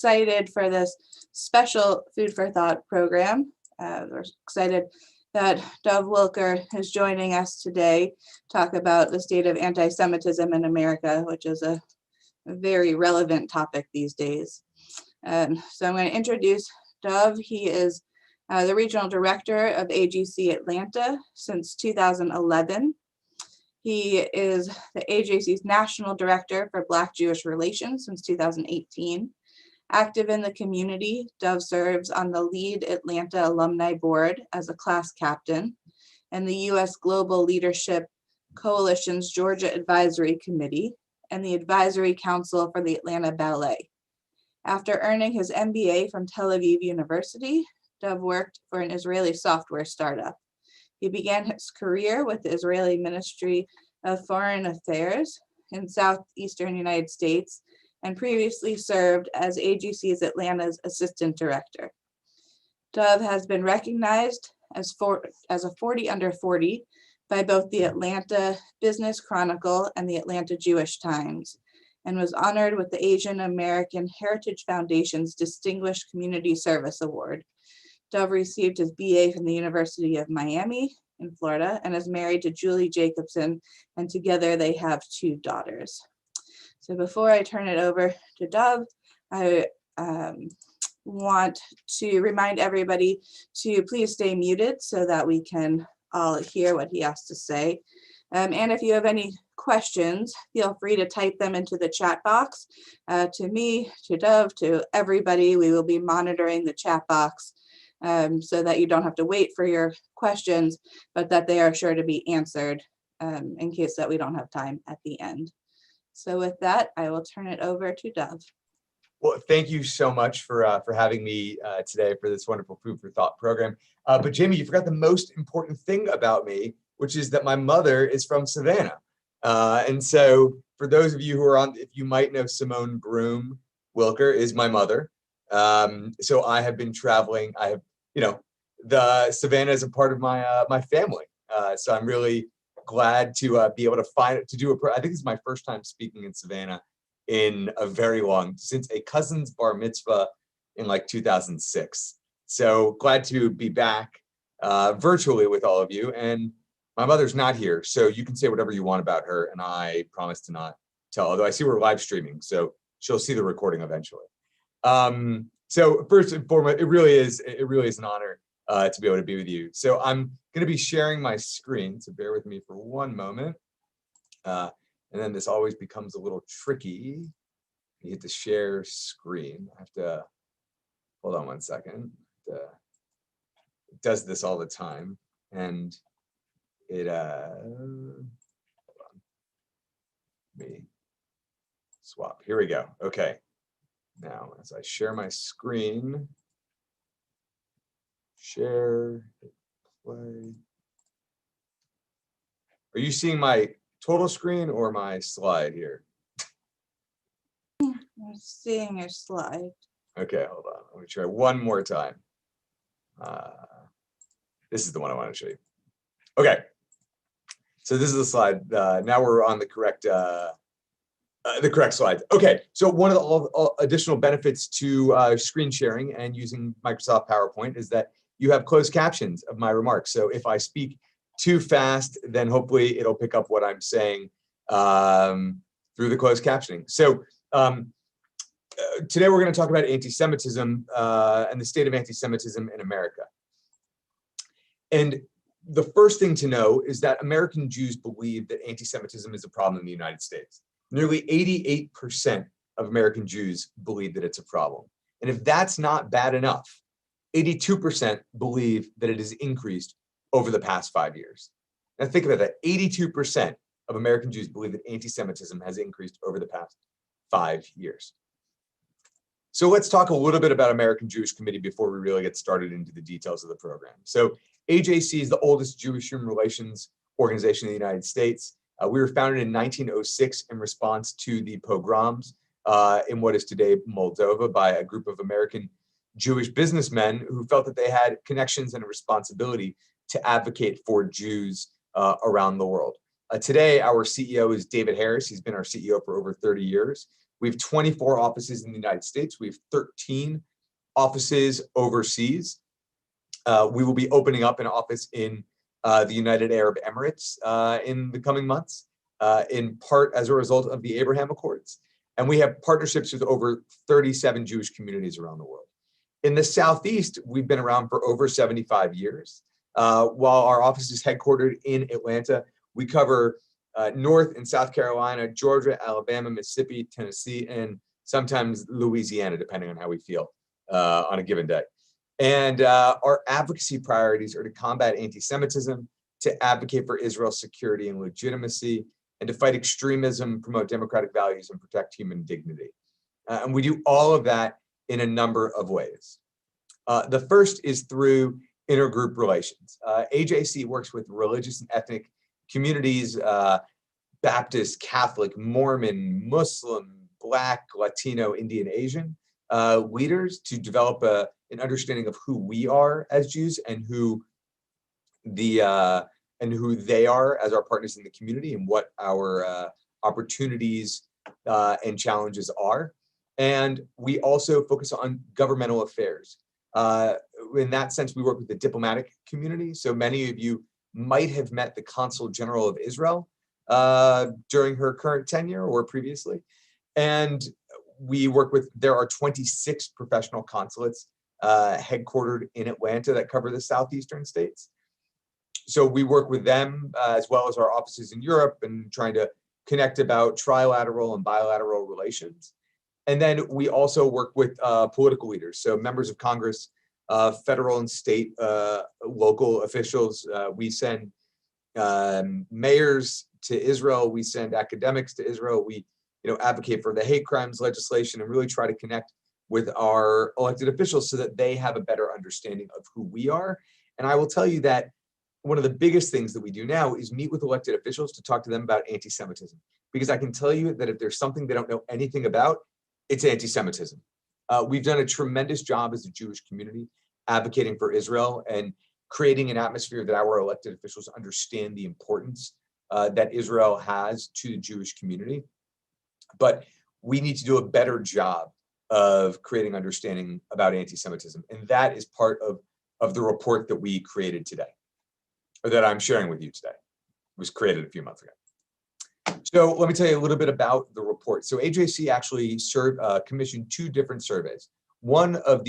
excited for this special Food for Thought program. We're excited that Dov Wilker is joining us today to talk about the state of anti-Semitism in America, which is a very relevant topic these days. So I'm going to introduce Dov. He is the regional director of AJC Atlanta since 2011. He is the AJC's national director for Black-Jewish relations since 2018. Active in the community, Dov serves on the Lead Atlanta Alumni Board as a class captain and the U.S. Global Leadership Coalition's Georgia Advisory Committee and the Advisory Council for the Atlanta Ballet. After earning his MBA from Tel Aviv University, Dov worked for an Israeli software startup. He began his career with the Israeli Ministry of Foreign Affairs in southeastern United States and previously served as AJC's Atlanta's assistant director. Dov has been recognized as a 40 under 40 by both the Atlanta Business Chronicle and the Atlanta Jewish Times, and was honored with the Asian American Heritage Foundation's Distinguished Community Service Award. Dov received his BA from the University of Miami in Florida and is married to Julie Jacobson, and together they have 2 daughters. So before I turn it over to Dov, I want to remind everybody to please stay muted so that we can all hear what he has to say. And if you have any questions, feel free to type them into the chat box. To me, to Dov, to everybody, we will be monitoring the chat box so that you don't have to wait for your questions, but that they are sure to be answered in case that we don't have time at the end. So with that, I will turn it over to Dov. Well, thank you so much for having me today for this wonderful Food for Thought program. But Jamie, you forgot the most important thing about me, which is that my mother is from Savannah. And so for those of you who are on, if you might know Simone Broom, Wilker is my mother. So I have been traveling. I have, the Savannah is a part of my my family. So I'm really glad to be able to I think this is my first time speaking in Savannah in a very long, since a cousin's bar mitzvah in like 2006. So glad to be back virtually with all of you. And my mother's not here, so you can say whatever you want about her, and I promise to not tell, although I see we're live streaming, so she'll see the recording eventually. So first and foremost, it really is an honor to be able to be with you. So I'm going to be sharing my screen, so bear with me for one moment. And then this always becomes a little tricky. You hit the share screen. I have to, hold on one second. It does this all the time. And it, hold on. Let me swap. Here we go. Okay. Now, as I share my screen, share, hit play. Are you seeing my total screen or my slide here? I'm seeing your slide. Okay, hold on. Let me try one more time. This is the one I want to show you. Okay, so this is the slide. Now we're on the correct slide. Okay, so one of the additional benefits to screen sharing and using Microsoft PowerPoint is that you have closed captions of my remarks. So if I speak too fast, then hopefully it'll pick up what I'm saying through the closed captioning. So today we're going to talk about anti-Semitism and the state of anti-Semitism in America. And the first thing to know is that American Jews believe that anti-Semitism is a problem in the United States. Nearly 88% of American Jews believe that it's a problem. And if that's not bad enough, 82% believe that it has increased over the past 5 years. Now think about that, 82% of American Jews believe that anti-Semitism has increased over the past 5 years. So let's talk a little bit about American Jewish Committee before we really get started into the details of the program. So AJC is the oldest Jewish human relations organization in the United States. We were founded in 1906 in response to the pogroms in what is today Moldova by a group of American Jewish businessmen who felt that they had connections and a responsibility to advocate for Jews around the world. Today, our CEO is David Harris. He's been our CEO for over 30 years. We have 24 offices in the United States. We have 13 offices overseas. We will be opening up an office in the United Arab Emirates in the coming months, in part as a result of the Abraham Accords. And we have partnerships with over 37 Jewish communities around the world. In the Southeast, we've been around for over 75 years. While our office is headquartered in Atlanta, we cover North and South Carolina, Georgia, Alabama, Mississippi, Tennessee, and sometimes Louisiana, depending on how we feel on a given day. And our advocacy priorities are to combat anti-Semitism, to advocate for Israel's security and legitimacy, and to fight extremism, promote democratic values, and protect human dignity. And we do all of that in a number of ways. The first is through intergroup relations. AJC works with religious and ethnic communities, Baptist, Catholic, Mormon, Muslim, Black, Latino, Indian, Asian leaders to develop an understanding of who we are as Jews and who they are as our partners in the community, and what our opportunities and challenges are. And we also focus on governmental affairs. In that sense, we work with the diplomatic community. So many of you might have met the Consul General of Israel during her current tenure or previously. And we work with, there are 26 professional consulates headquartered in Atlanta that cover the southeastern states. So we work with them as well as our offices in Europe, and trying to connect about trilateral and bilateral relations. And then we also work with political leaders, so members of Congress, federal and state, local officials. We send mayors to Israel. We send academics to Israel. We, advocate for the hate crimes legislation, and really try to connect with our elected officials so that they have a better understanding of who we are. And I will tell you that one of the biggest things that we do now is meet with elected officials to talk to them about anti-Semitism, because I can tell you that if there's something they don't know anything about, it's anti-Semitism. We've done a tremendous job as a Jewish community advocating for Israel and creating an atmosphere that our elected officials understand the importance that Israel has to the Jewish community. But we need to do a better job of creating understanding about anti-Semitism. And that is part of the report that we created today, or that I'm sharing with you today. It was created a few months ago. So let me tell you a little bit about the report. So AJC actually commissioned two different surveys, one of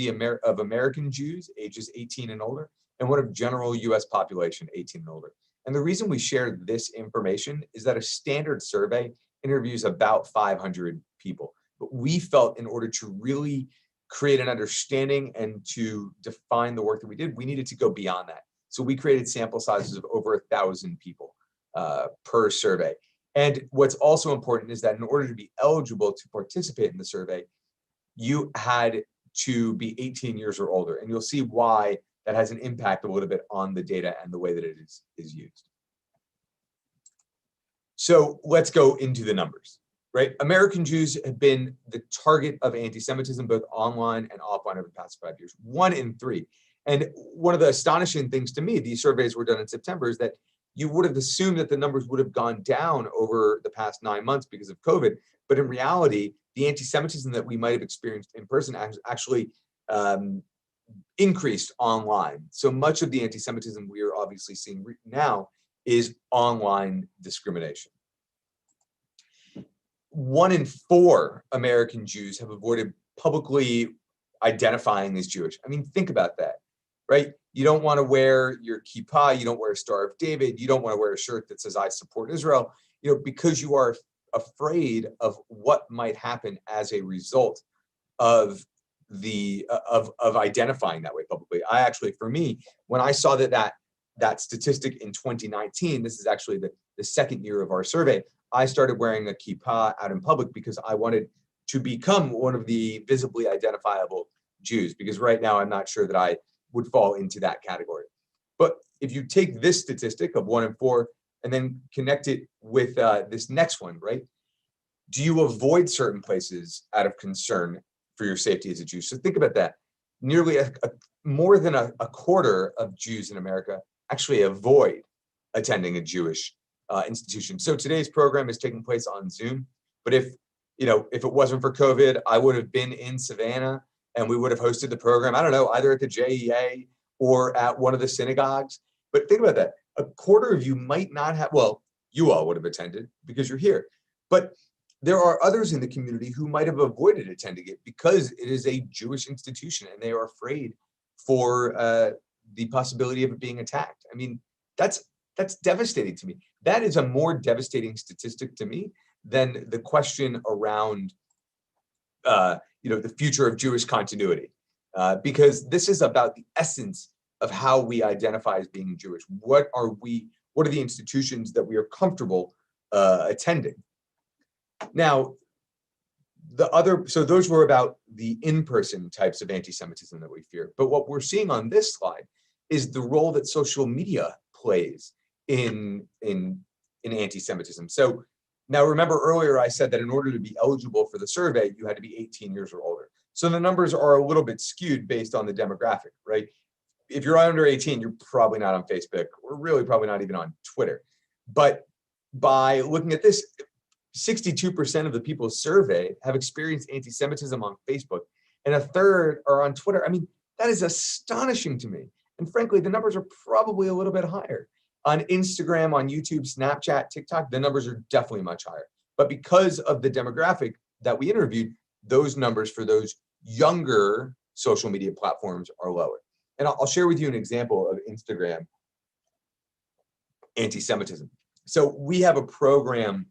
American Jews ages 18 and older, and one of general US population 18 and older. And the reason we shared this information is that a standard survey interviews about 500 people. But we felt in order to really create an understanding and to define the work that we did, we needed to go beyond that. So we created sample sizes of over 1,000 people per survey. And what's also important is that in order to be eligible to participate in the survey, you had to be 18 years or older. And you'll see why that has an impact a little bit on the data and the way that it is used. So let's go into the numbers, right? American Jews have been the target of anti-Semitism, both online and offline, over the past 5 years, 1 in 3. And one of the astonishing things to me, these surveys were done in September, is that you would have assumed that the numbers would have gone down over the past 9 months because of COVID. But in reality, the anti-Semitism that we might have experienced in person actually increased online. So much of the anti-Semitism we are obviously seeing now is online discrimination. 1 in 4 American Jews have avoided publicly identifying as Jewish. I mean, think about that, right? You don't want to wear your kippah, you don't wear a Star of David, you don't want to wear a shirt that says I support Israel, because you are afraid of what might happen as a result of identifying that way publicly. I actually, for me, when I saw that statistic in 2019, this is actually the second year of our survey, I started wearing a kippah out in public because I wanted to become one of the visibly identifiable Jews, because right now I'm not sure that I would fall into that category. But if you take this statistic of 1 in 4 and then connect it with this next one, right? Do you avoid certain places out of concern for your safety as a Jew? So think about that. Nearly more than a quarter of Jews in America actually avoid attending a Jewish institution. So today's program is taking place on Zoom, but if if it wasn't for COVID, I would have been in Savannah and we would have hosted the program, I don't know, either at the JEA or at one of the synagogues. But think about that. A quarter of you might not have, well, you all would have attended because you're here. But there are others in the community who might have avoided attending it because it is a Jewish institution and they are afraid for the possibility of it being attacked. I mean, that's devastating to me. That is a more devastating statistic to me than the question around the future of Jewish continuity, because this is about the essence of how we identify as being Jewish. What are the institutions that we are comfortable attending? Now, so those were about the in-person types of anti-Semitism that we fear. But what we're seeing on this slide is the role that social media plays in anti-Semitism. So now remember earlier I said that in order to be eligible for the survey, you had to be 18 years or older. So the numbers are a little bit skewed based on the demographic, right? If you're under 18, you're probably not on Facebook, or really probably not even on Twitter. But by looking at this, 62% of the people surveyed have experienced anti-Semitism on Facebook, and a third are on Twitter. I mean, that is astonishing to me. And frankly, the numbers are probably a little bit higher. On Instagram, on YouTube, Snapchat, TikTok, the numbers are definitely much higher. But because of the demographic that we interviewed, those numbers for those younger social media platforms are lower. And I'll share with you an example of Instagram anti-Semitism. So we have a program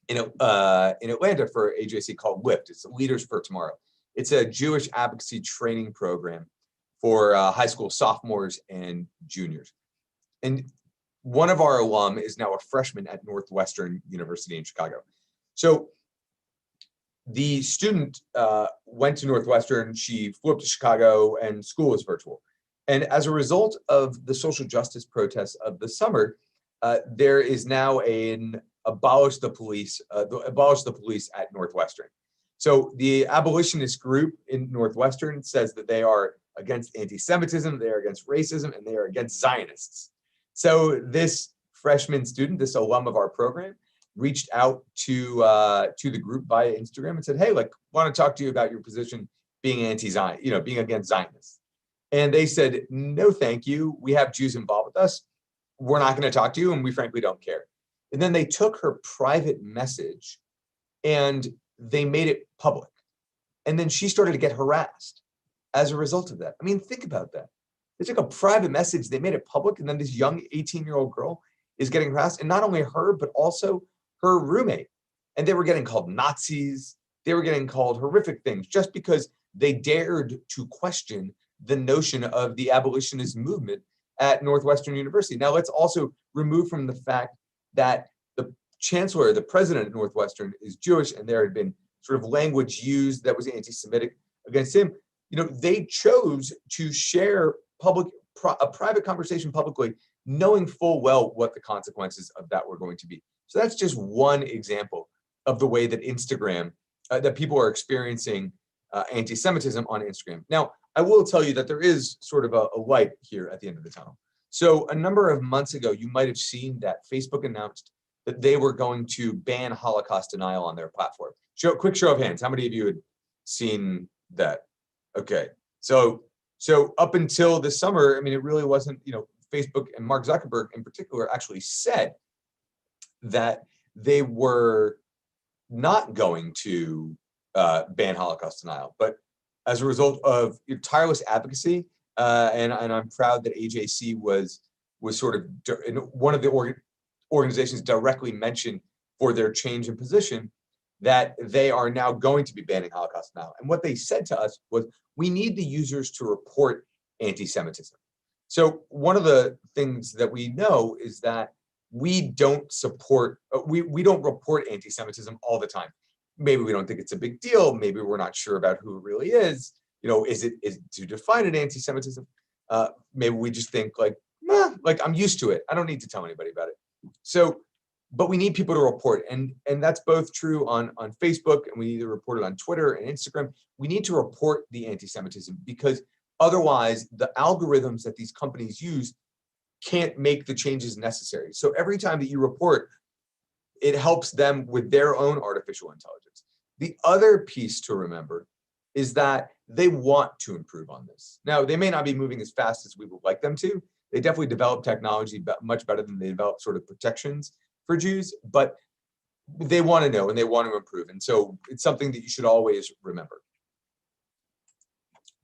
in Atlanta for AJC called LIFT. It's Leaders for Tomorrow. It's a Jewish advocacy training program for high school sophomores and juniors. And one of our alum is now a freshman at Northwestern University in Chicago. So the student went to Northwestern, she flew up to Chicago, and school was virtual. And as a result of the social justice protests of the summer, there is now an abolish the police at Northwestern. So the abolitionist group in Northwestern says that they are against anti-Semitism, they are against racism, and they are against Zionists. So this freshman student, this alum of our program, reached out to the group via Instagram and said, "Hey, want to talk to you about your position being anti-Zion, being against Zionists." And they said, "No, thank you. We have Jews involved with us. We're not going to talk to you, and we frankly don't care." And then they took her private message and they made it public. And then she started to get harassed as a result of that. I mean, think about that. They took a private message, they made it public, and then this young 18-year-old girl is getting harassed. And not only her, but also her roommate. And they were getting called Nazis. They were getting called horrific things just because they dared to question the notion of the abolitionist movement at Northwestern University. Now, let's also remove from the fact that the chancellor, the president at Northwestern, is Jewish, and there had been sort of language used that was anti-Semitic against him. They chose to share a private conversation publicly, knowing full well what the consequences of that were going to be. So that's just one example of the way that Instagram, that people are experiencing anti-Semitism on Instagram. Now, I will tell you that there is sort of a light here at the end of the tunnel. So a number of months ago, you might have seen that Facebook announced that they were going to ban Holocaust denial on their platform. Quick show of hands. How many of you had seen that? Okay. So up until this summer, I mean, it really wasn't, Facebook and Mark Zuckerberg in particular actually said that they were not going to ban Holocaust denial. But as a result of tireless advocacy, and I'm proud that AJC was sort of one of the organizations directly mentioned for their change in position, that they are now going to be banning Holocaust denial. And what they said to us was, we need the users to report anti-Semitism. So one of the things that we know is that we don't report anti-Semitism all the time. Maybe we don't think it's a big deal. Maybe we're not sure about who it really is. Is to define an anti-Semitism? Maybe we just think I'm used to it. I don't need to tell anybody about it. So, but we need people to report, and that's both true on Facebook, and we need to report it on Twitter and Instagram. We need to report the anti-Semitism, because otherwise the algorithms that these companies use can't make the changes necessary. So every time that you report, it helps them with their own artificial intelligence. The other piece to remember is that they want to improve on this. Now, they may not be moving as fast as we would like them to. They definitely develop technology much better than they develop sort of protections for Jews, but they want to know and they want to improve. And so it's something that you should always remember.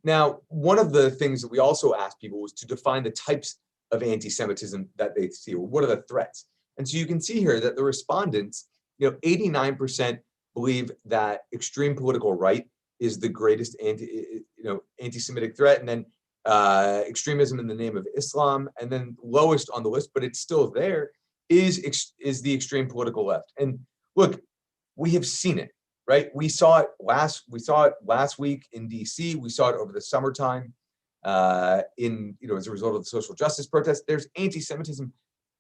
Now, one of the things that we also asked people was to define the types of anti-Semitism that they see. What are the threats? And so you can see here that the respondents, 89% believe that extreme political right is the greatest anti-Semitic threat, and then extremism in the name of Islam, and then lowest on the list, but it's still there, is the extreme political left. And look, we have seen it, right? We saw it last week in DC. We saw it over the summertime as a result of the social justice protests. There's anti-Semitism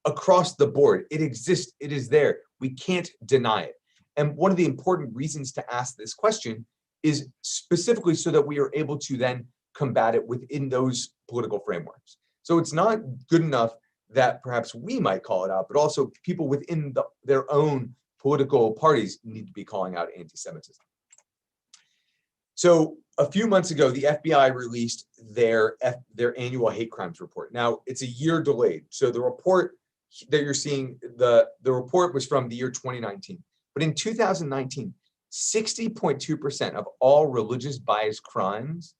across the board. It exists. It is there. We can't deny it. And one of the important reasons to ask this question is specifically so that we are able to then combat it within those political frameworks. So it's not good enough that perhaps we might call it out, but also people within their own political parties need to be calling out anti-Semitism. So a few months ago, the FBI released their annual hate crimes report. Now, it's a year delayed. So the report that you're seeing, the report was from the year 2019. But in 2019, 60.2% of all religious bias crimes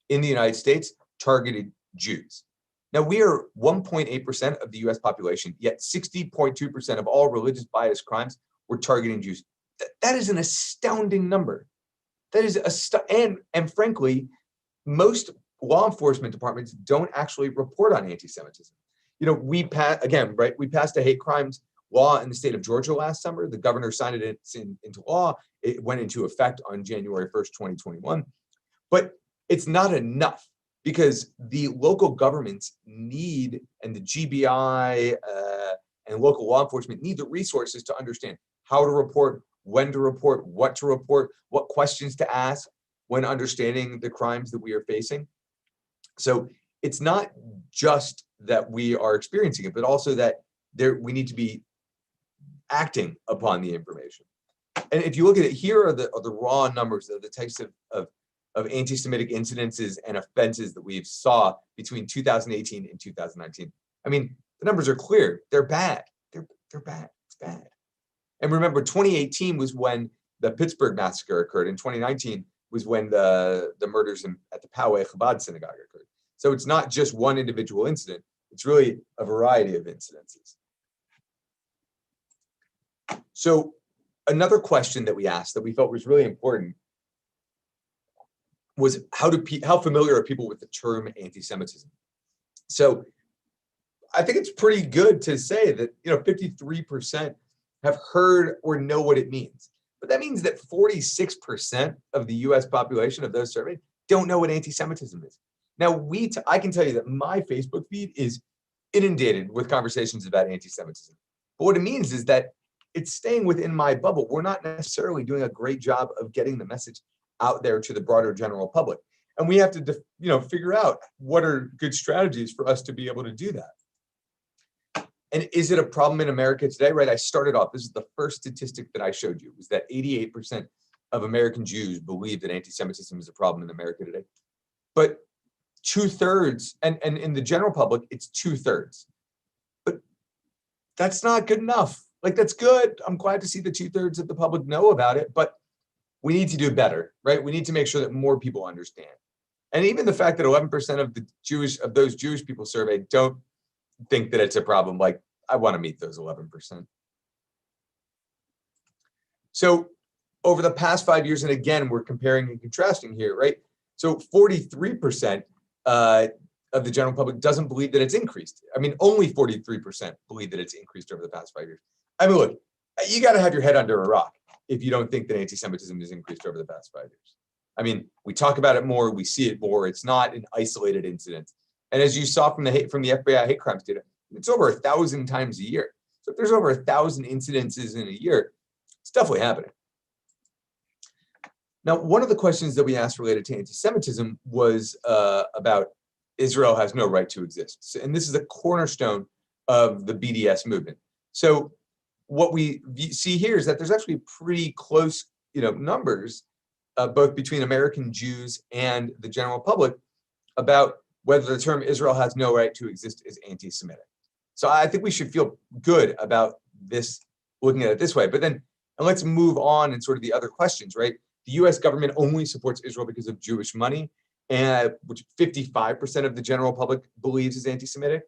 in the United States targeted Jews. Now, we are 1.8% of the US population, yet 60.2% of all religious bias crimes were targeting Jews. That is an astounding number. That is and frankly, most law enforcement departments don't actually report on anti-Semitism. We passed a hate crimes law in the state of Georgia last summer. The governor signed it into law. It went into effect on January 1st, 2021. But it's not enough because the local governments need, and the GBI and local law enforcement need the resources to understand how to report, when to report, what questions to ask when understanding the crimes that we are facing. So it's not just that we are experiencing it, but also that we need to be acting upon the information. And if you look at it, here are the raw numbers of the types of anti-Semitic incidences and offenses that we've saw between 2018 and 2019. I mean, the numbers are clear. They're bad. They're bad. It's bad. And remember, 2018 was when the Pittsburgh massacre occurred, and 2019 was when the murders at the Poway Chabad synagogue occurred. So it's not just one individual incident. It's really a variety of incidences. So another question that we asked that we felt was really important was how familiar are people with the term anti-Semitism? So I think it's pretty good to say that 53% have heard or know what it means. But that means that 46% of the US population of those surveyed don't know what anti-Semitism is. Now, I can tell you that my Facebook feed is inundated with conversations about anti-Semitism. But what it means is that it's staying within my bubble. We're not necessarily doing a great job of getting the message out there to the broader general public. And we have to, figure out what are good strategies for us to be able to do that. And is it a problem in America today? Right, I started off, this is the first statistic that I showed you, was that 88% of American Jews believe that anti-Semitism is a problem in America today. But 2/3, and in the general public, it's 2/3. But that's not good enough. Like, that's good. I'm glad to see the 2/3 of the public know about it, but we need to do better, right? We need to make sure that more people understand. And even the fact that 11% of those Jewish people surveyed don't think that it's a problem, like, I want to meet those 11%. So over the past 5 years, and again, we're comparing and contrasting here, right? So 43% of the general public doesn't believe that it's increased. I mean, only 43% believe that it's increased over the past 5 years. I mean, look, you got to have your head under a rock if you don't think that anti-Semitism has increased over the past 5 years. I mean, we talk about it more, we see it more. It's not an isolated incident. And as you saw from the FBI hate crimes data, it's over 1,000 times a year. So if there's over 1,000 incidences in a year, it's definitely happening. Now, one of the questions that we asked related to anti-Semitism was about Israel has no right to exist. And this is a cornerstone of the BDS movement. So what we see here is that there's actually a pretty close numbers, both between American Jews and the general public, about whether the term Israel has no right to exist is anti-Semitic. So I think we should feel good about this, looking at it this way. But then, and let's move on and sort of the other questions, right? The US government only supports Israel because of Jewish money, and which 55% of the general public believes is anti-Semitic.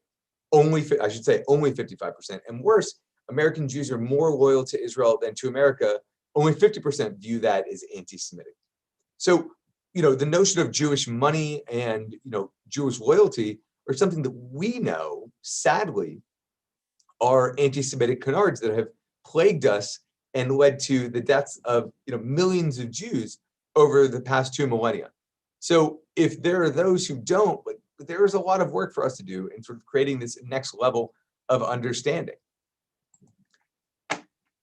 Only 55%. And worse, American Jews are more loyal to Israel than to America. Only 50% view that as anti-Semitic. So, the notion of Jewish money and, Jewish loyalty are something that we know, sadly, are anti-Semitic canards that have plagued us and led to the deaths of, millions of Jews over the past 2 millennia. So if there are those who don't, but there is a lot of work for us to do in sort of creating this next level of understanding.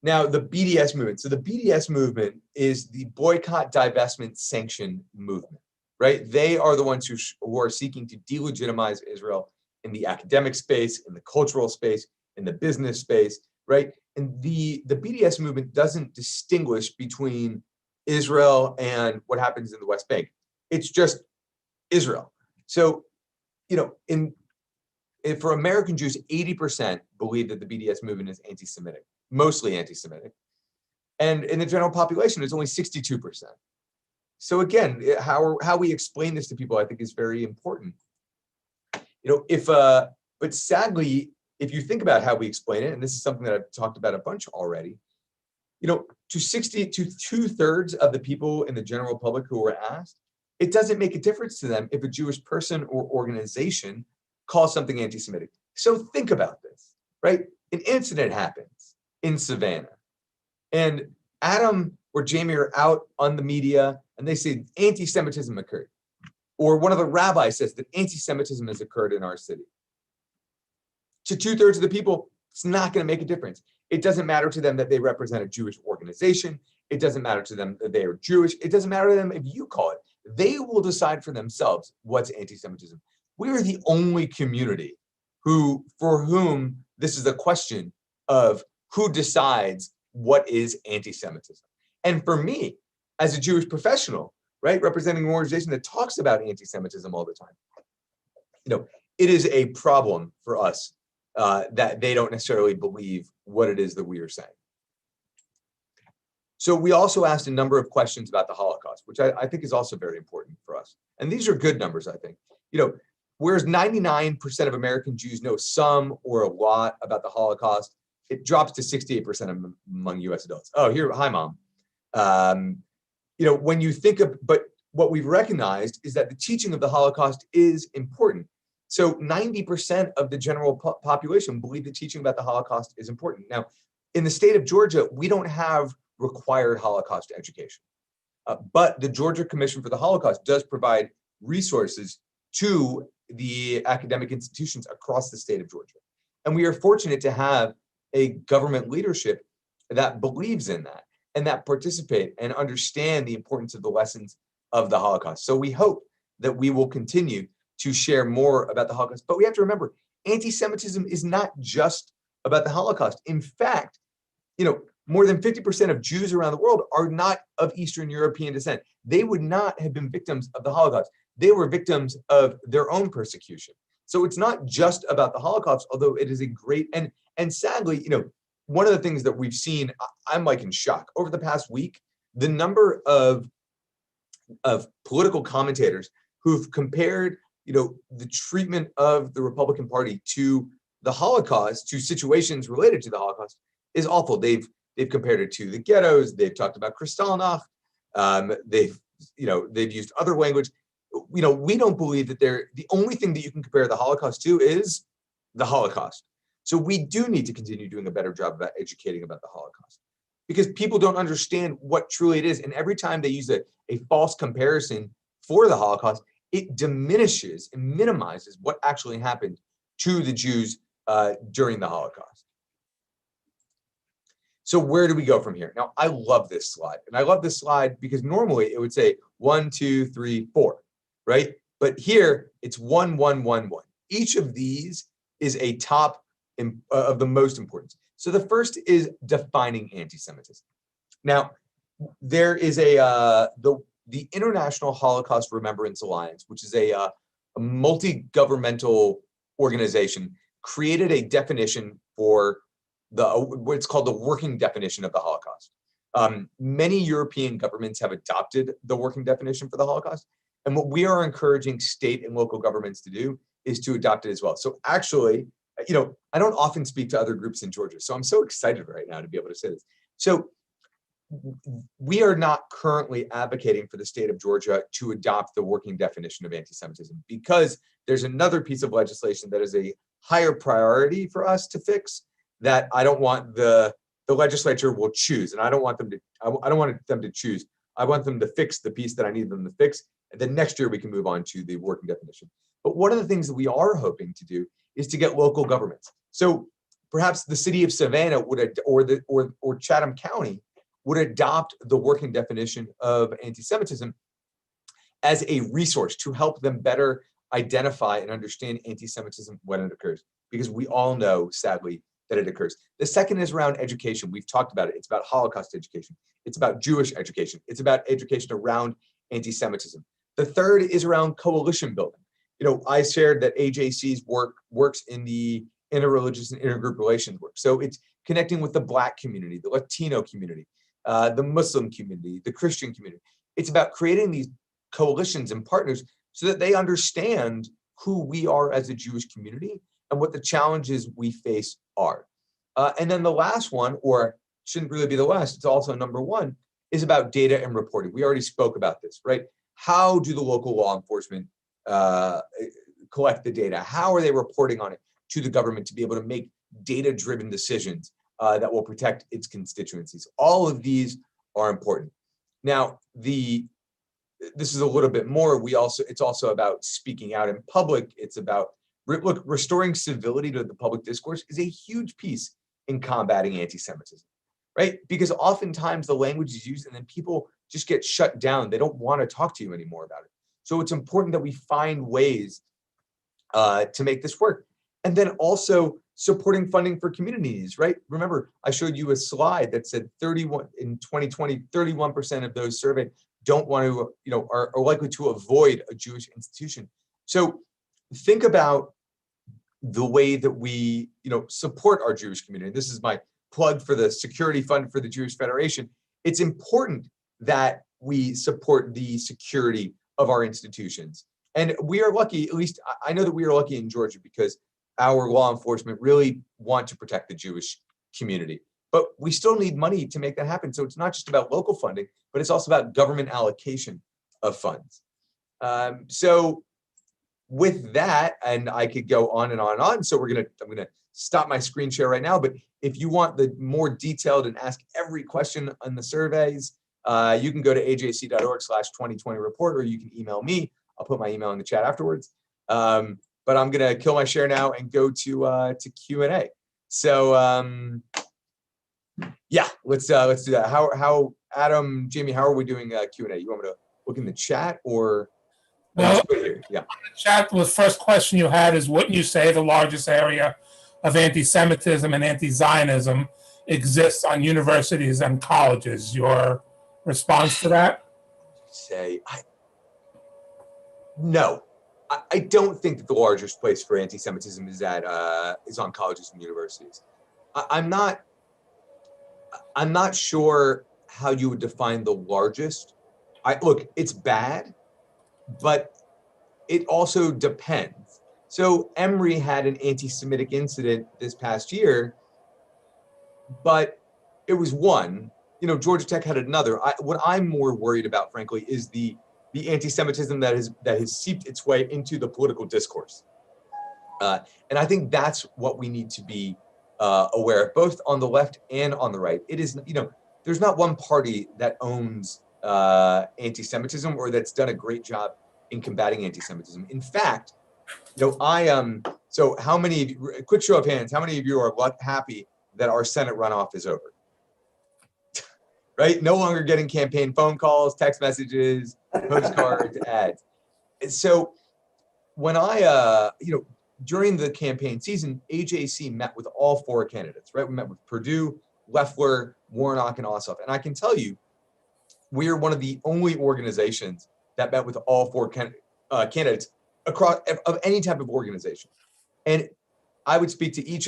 Now, the BDS movement. So the BDS movement is the boycott, divestment, sanction movement, right? They are the ones who are seeking to delegitimize Israel in the academic space, in the cultural space, in the business space, right? And the BDS movement doesn't distinguish between Israel and what happens in the West Bank. It's just Israel. So, for American Jews, 80% believe that the BDS movement is anti-Semitic, mostly anti-Semitic. And in the general population, it's only 62%. So again, how we explain this to people, I think, is very important. But sadly, if you think about how we explain it, and this is something that I've talked about a bunch already, to 2/3 of the people in the general public who were asked, it doesn't make a difference to them if a Jewish person or organization calls something anti-Semitic. So think about this, right? An incident happens in Savannah, and Adam or Jamie are out on the media, and they say anti-Semitism occurred. Or one of the rabbis says that anti-Semitism has occurred in our city. To 2/3 of the people, it's not going to make a difference. It doesn't matter to them that they represent a Jewish organization. It doesn't matter to them that they are Jewish. It doesn't matter to them if you call it. They will decide for themselves what's anti-Semitism. We are the only community for whom this is a question of who decides what is anti-Semitism. And for me, as a Jewish professional, right, representing an organization that talks about anti-Semitism all the time, it is a problem for us that they don't necessarily believe what it is that we are saying. So we also asked a number of questions about the Holocaust, which I think is also very important for us. And these are good numbers, I think. Whereas 99% of American Jews know some or a lot about the Holocaust, it drops to 68% among US adults. Oh, hi, Mom. When you think of, but what we've recognized is that the teaching of the Holocaust is important. So 90% of the general population believe the teaching about the Holocaust is important. Now, in the state of Georgia, we don't have required Holocaust education. But the Georgia Commission for the Holocaust does provide resources to the academic institutions across the state of Georgia. And we are fortunate to have a government leadership that believes in that and that participate and understand the importance of the lessons of the Holocaust. So we hope that we will continue to share more about the Holocaust. But we have to remember, anti-Semitism is not just about the Holocaust. In fact, more than 50% of Jews around the world are not of Eastern European descent. They would not have been victims of the Holocaust. They were victims of their own persecution. So it's not just about the Holocaust, although it is a great, and sadly, one of the things that we've seen, I'm like in shock. Over the past week, the number of political commentators who've compared, the treatment of the Republican Party to the Holocaust, to situations related to the Holocaust, is awful. They've compared it to the ghettos. They've talked about Kristallnacht. They've used other language. We don't believe that the only thing that you can compare the Holocaust to is the Holocaust. So we do need to continue doing a better job about educating about the Holocaust, because people don't understand what truly it is. And every time they use a false comparison for the Holocaust, it diminishes and minimizes what actually happened to the Jews during the Holocaust. So where do we go from here? Now, I love this slide. And I love this slide because normally it would say 1, 2, 3, 4, right? But here it's 1, 1, 1, 1. Each of these is a top of the most important. So the first is defining anti-Semitism. Now, there is the International Holocaust Remembrance Alliance, which is a multi-governmental organization, created a definition for what's called the working definition of the Holocaust. Many European governments have adopted the working definition for the Holocaust. And what we are encouraging state and local governments to do is to adopt it as well. So actually, I don't often speak to other groups in Georgia, so I'm so excited right now to be able to say this. So we are not currently advocating for the state of Georgia to adopt the working definition of anti-Semitism, because there's another piece of legislation that is a higher priority for us to fix that I don't want the legislature will choose, and I don't want them to choose. I want them to fix the piece that I need them to fix, and then next year we can move on to the working definition. But one of the things that we are hoping to do is to get local governments. So perhaps the city of Savannah or Chatham County would adopt the working definition of anti-Semitism as a resource to help them better identify and understand anti-Semitism when it occurs, because we all know, sadly, that it occurs. The second is around education. We've talked about it. It's about Holocaust education. It's about Jewish education. It's about education around anti-Semitism. The third is around coalition building. I shared that AJC's works in the interreligious and intergroup relations work. So it's connecting with the Black community, the Latino community, the Muslim community, the Christian community. It's about creating these coalitions and partners so that they understand who we are as a Jewish community and what the challenges we face are. And then the last one, or shouldn't really be the last, it's also number one, is about data and reporting. We already spoke about this, right? How do the local law enforcement collect the data? How are they reporting on it to the government to be able to make data-driven decisions that will protect its constituencies? All of these are important. Now, this is a little bit more. It's also about speaking out in public. It's about restoring civility to the public discourse is a huge piece in combating anti-Semitism, right? Because oftentimes the language is used and then people just get shut down. They don't want to talk to you anymore about it. So it's important that we find ways to make this work. And then also supporting funding for communities, right? Remember, I showed you a slide that said in 2020, 31% of those surveyed don't want to, are likely to avoid a Jewish institution. So think about the way that we, support our Jewish community. This is my plug for the security fund for the Jewish Federation. It's important that we support the security of our institutions. And we are lucky, at least I know that we are lucky in Georgia, because our law enforcement really want to protect the Jewish community. But we still need money to make that happen. So it's not just about local funding, but it's also about government allocation of funds. So with that, and I could go on and on and on. So I'm gonna stop my screen share right now. But if you want the more detailed and ask every question on the surveys, you can go to ajc.org/2020report, or you can email me. I'll put my email in the chat afterwards. But I'm gonna kill my share now and go to Q&A. So yeah, let's do that. How Adam, Jamie, how are we doing Q&A? You want me to look in the chat or? Well, here? Yeah. the chat, the first question you had is, wouldn't you say the largest area of anti-Semitism and anti-Zionism exists on universities and colleges? Your response to that? No. I don't think that the largest place for anti-Semitism is on colleges and universities. I'm not sure how you would define the largest. Look, it's bad, but it also depends. So Emory had an anti-Semitic incident this past year, but it was one. Georgia Tech had another. What I'm more worried about, frankly, is the anti-Semitism that has seeped its way into the political discourse. And I think that's what we need to be aware of, both on the left and on the right. It is, there's not one party that owns anti-Semitism or that's done a great job in combating anti-Semitism. In fact, so how many of you, quick show of hands, how many of you are happy that our Senate runoff is over? Right? No longer getting campaign phone calls, text messages, postcards, ads. And so when during the campaign season, AJC met with all four candidates, right? We met with Perdue, Loeffler, Warnock, and Ossoff. And I can tell you, we are one of the only organizations that met with all four candidates across of any type of organization. And we would speak to each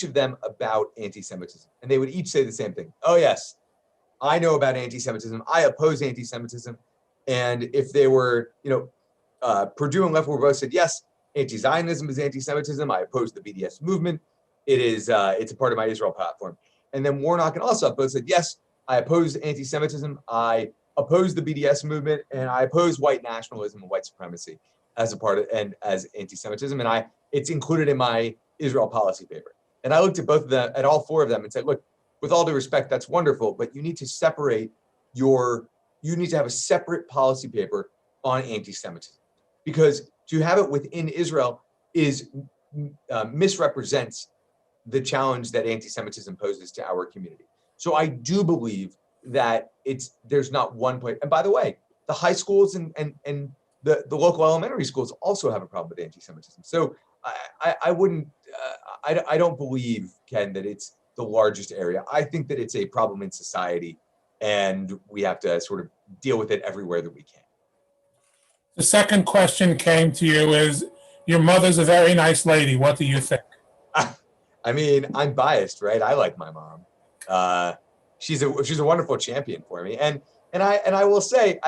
of them about anti-Semitism, and they would each say the same thing. Oh yes, I know about anti-Semitism. I oppose anti-Semitism. And if they were, Purdue and Left were both said, yes, anti-Zionism is anti-Semitism. I oppose the BDS movement. It's a part of my Israel platform. And then Warnock and Ossoff both said, yes, I oppose anti-Semitism. I oppose the BDS movement, and I oppose white nationalism and white supremacy as a part of and as anti-Semitism. And it's included in my Israel policy paper. And I looked at both of them, at all four of them, and said, look, with all due respect, that's wonderful, but you need to have a separate policy paper on anti-Semitism, because to have it within Israel misrepresents the challenge that anti-Semitism poses to our community. So I do believe that there's not one place. And by the way, the high schools and the local elementary schools also have a problem with anti-Semitism. So I don't believe, Ken, that it's the largest area. I think that it's a problem in society, and we have to sort of deal with it everywhere that we can. The second question came to you is, your mother's a very nice lady. What do you think? I mean, I'm biased, right? I like my mom. She's a wonderful champion for me, and I will say,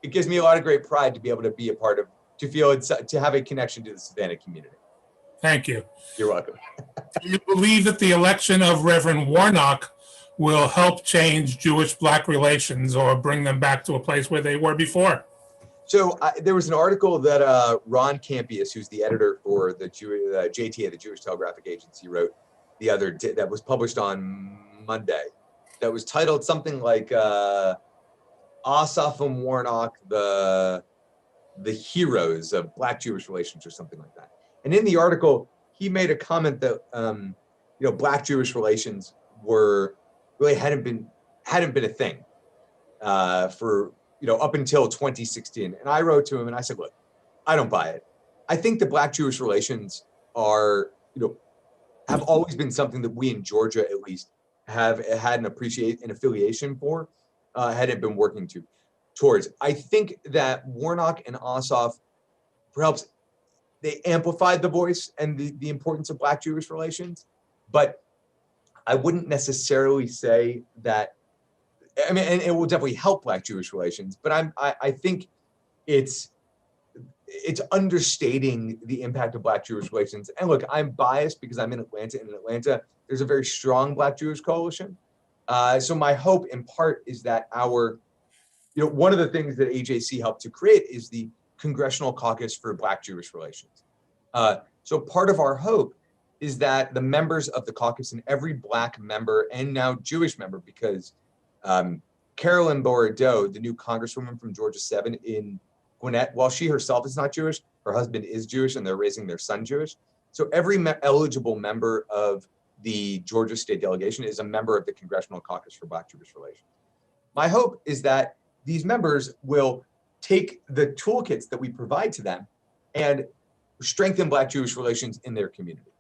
it gives me a lot of great pride to be able to be a part of, to have a connection to the Savannah community. Thank you. You're welcome. Do you believe that the election of Reverend Warnock will help change Jewish-Black relations or bring them back to a place where they were before? So there was an article that Ron Campius, who's the editor for the JTA, the Jewish Telegraphic Agency, wrote the other day, that was published on Monday, that was titled something like Ossoff and Warnock, the heroes of Black Jewish relations, or something like that. And in the article, he made a comment that Black Jewish relations hadn't been a thing for up until 2016. And I wrote to him and I said, look, I don't buy it. I think the Black Jewish relations have always been something that we in Georgia, at least, have had an affiliation for, hadn't been working towards. I think that Warnock and Ossoff, perhaps they amplified the voice and the importance of Black Jewish relations, but I wouldn't necessarily say that. I mean, and it will definitely help Black Jewish relations, but I think it's understating the impact of Black Jewish relations. And look, I'm biased because I'm in Atlanta, and in Atlanta, there's a very strong Black Jewish coalition. So my hope, in part, is that one of the things that AJC helped to create is the Congressional Caucus for Black Jewish Relations. So part of our hope is that the members of the caucus, and every Black member and now Jewish member, because Carolyn Bourdeaux, the new congresswoman from Georgia 7 in Gwinnett, while she herself is not Jewish, her husband is Jewish, and they're raising their son Jewish. So every eligible member of the Georgia state delegation is a member of the Congressional Caucus for Black Jewish Relations. My hope is that these members will take the toolkits that we provide to them and strengthen Black Jewish relations in their communities.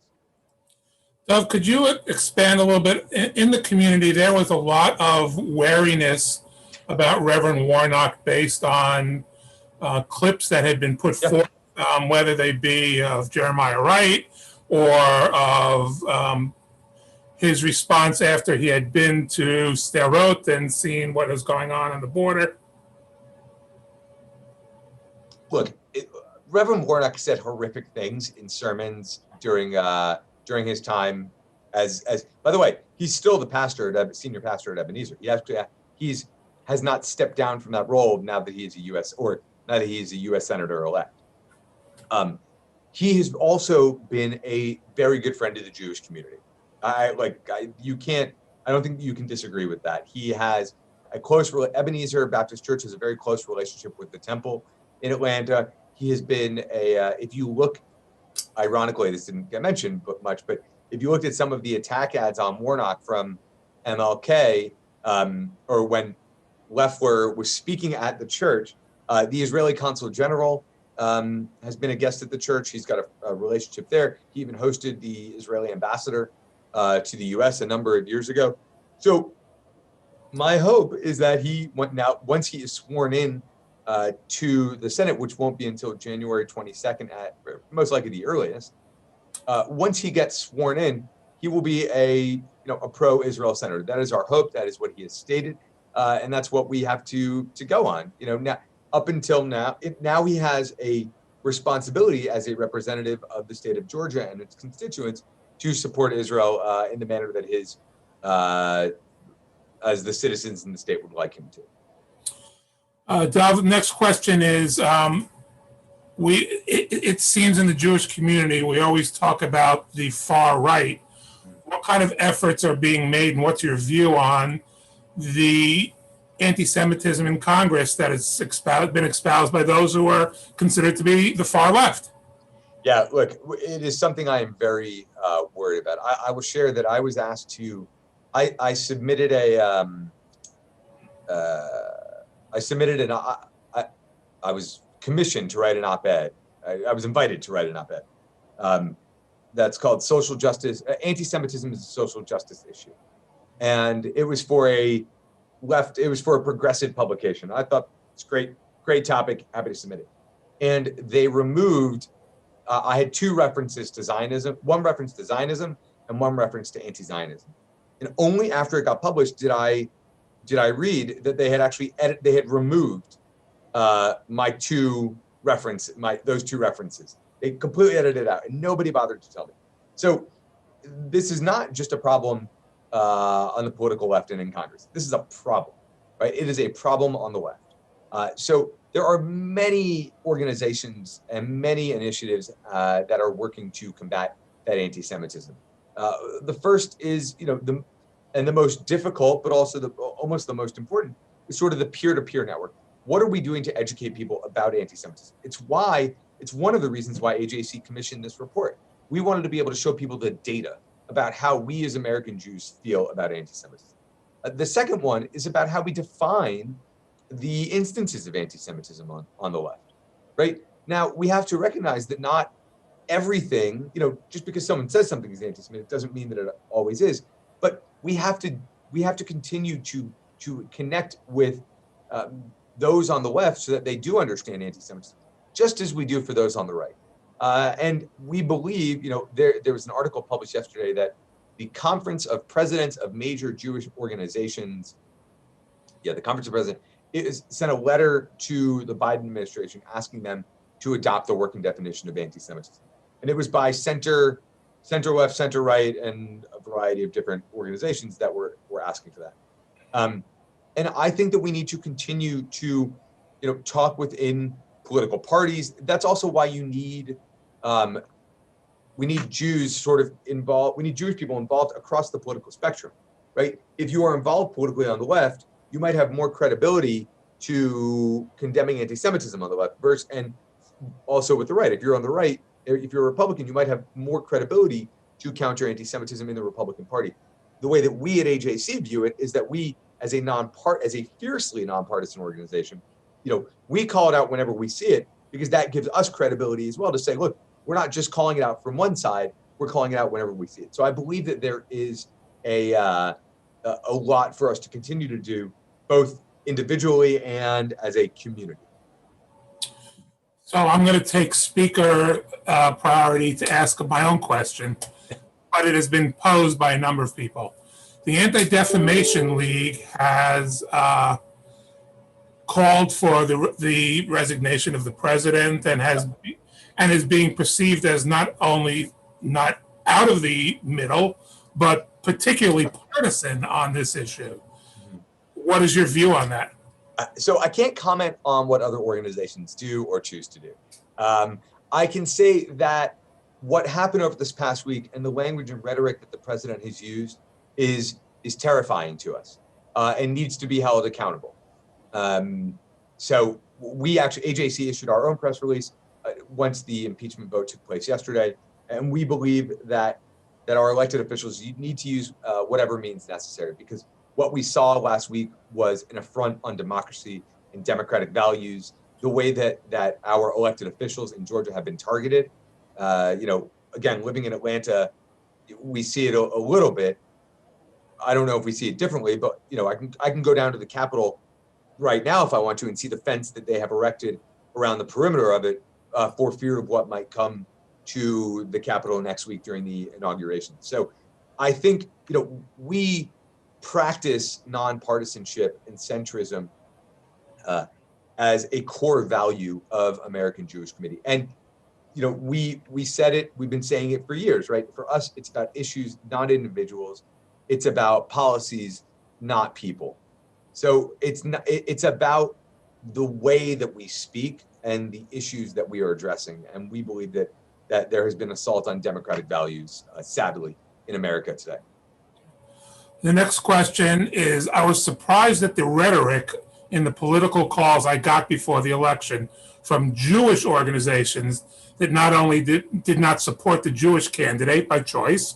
Dov, could you expand a little bit? In the community, there was a lot of wariness about Reverend Warnock based on clips that had been put forth, whether they be of Jeremiah Wright or of his response after he had been to Sderot and seen what is going on the border. Look, Reverend Warnock said horrific things in sermons during his time as by the way, he's still the senior pastor at Ebenezer. He has not stepped down from that role now that he is a U.S. senator elect. He has also been a very good friend to the Jewish community. I don't think you can disagree with that. He has Ebenezer Baptist Church has a very close relationship with the Temple in Atlanta. He has been if you look, ironically, this didn't get mentioned much, but if you looked at some of the attack ads on Warnock from MLK, or when Loeffler was speaking at the church, the Israeli Consul General has been a guest at the church. He's got a relationship there. He even hosted the Israeli ambassador to the U.S. a number of years ago. So My hope is that once he is sworn in to the Senate, which won't be until January 22nd at most likely the earliest, once he gets sworn in, he will be a pro-Israel senator. That is our hope. That is what he has stated, and that's what we have to go on. Now up until now, now he has a responsibility as a representative of the state of Georgia and its constituents to support Israel in the manner that his as the citizens in the state would like him to. Dov, next question is, it seems in the Jewish community, we always talk about the far right. What kind of efforts are being made, and what's your view on the anti-Semitism in Congress that has been espoused by those who are considered to be the far left? Yeah, look, it is something I am very worried about. I will share that I was asked to, I submitted I was commissioned to write an op-ed. I was invited to write an op-ed. That's called Social Justice. Anti-Semitism is a social justice issue. And it was for a progressive publication. I thought it's great topic, happy to submit it. And they removed, I had two references to Zionism, one reference to Zionism and one reference to anti-Zionism. And only after it got published did I read that they had removed those two references. They completely edited it out, and nobody bothered to tell me. So this is not just a problem on the political left and in Congress. This is a problem, right? It is a problem on the left. So there are many organizations and many initiatives that are working to combat that anti-Semitism. The first is, the most difficult, but also almost the most important, is sort of the peer-to-peer network. What are we doing to educate people about anti-Semitism? It's one of the reasons why AJC commissioned this report. We wanted to be able to show people the data about how we as American Jews feel about anti-Semitism. The second one is about how we define the instances of anti-Semitism on the left, right? Now, we have to recognize that not everything, just because someone says something is anti-Semitic doesn't mean that it always is, but we have to continue to connect with those on the left so that they do understand anti-Semitism, just as we do for those on the right. And we believe, there was an article published yesterday that the Conference of Presidents of Major Jewish Organizations, the Conference of Presidents, sent a letter to the Biden administration asking them to adopt the working definition of anti-Semitism. And it was by center left, center right, and a variety of different organizations that were asking for that. And I think that we need to continue to, talk within political parties. That's also why we need Jews sort of involved. We need Jewish people involved across the political spectrum, right? If you are involved politically on the left, you might have more credibility to condemning anti-Semitism on the left, and also with the right. If you're on the right, if you're a Republican, you might have more credibility to counter anti-Semitism in the Republican Party. The way that we at AJC view it is that we, as a fiercely nonpartisan organization, we call it out whenever we see it, because that gives us credibility as well to say, look, we're not just calling it out from one side, we're calling it out whenever we see it. So I believe that there is a lot for us to continue to do, both individually and as a community. So I'm going to take speaker priority to ask my own question, but it has been posed by a number of people. The Anti-Defamation League has called for the resignation of the president and is being perceived as not only not out of the middle, but particularly partisan on this issue. What is your view on that? So I can't comment on what other organizations do or choose to do. I can say that what happened over this past week and the language and rhetoric that the president has used is terrifying to us and needs to be held accountable. So we actually, AJC issued our own press release once the impeachment vote took place yesterday, and we believe that our elected officials need to use whatever means necessary, because what we saw last week was an affront on democracy and democratic values. The way that our elected officials in Georgia have been targeted, again, living in Atlanta, we see it a little bit. I don't know if we see it differently, but I can go down to the Capitol right now if I want to and see the fence that they have erected around the perimeter of it for fear of what might come to the Capitol next week during the inauguration. So I think we practice nonpartisanship and centrism as a core value of American Jewish Committee. And we said it, we've been saying it for years, right? For us, it's about issues, not individuals. It's about policies, not people. So it's about the way that we speak and the issues that we are addressing. And we believe that there has been assault on democratic values, sadly, in America today. The next question is, I was surprised at the rhetoric in the political calls I got before the election from Jewish organizations that not only did not support the Jewish candidate by choice,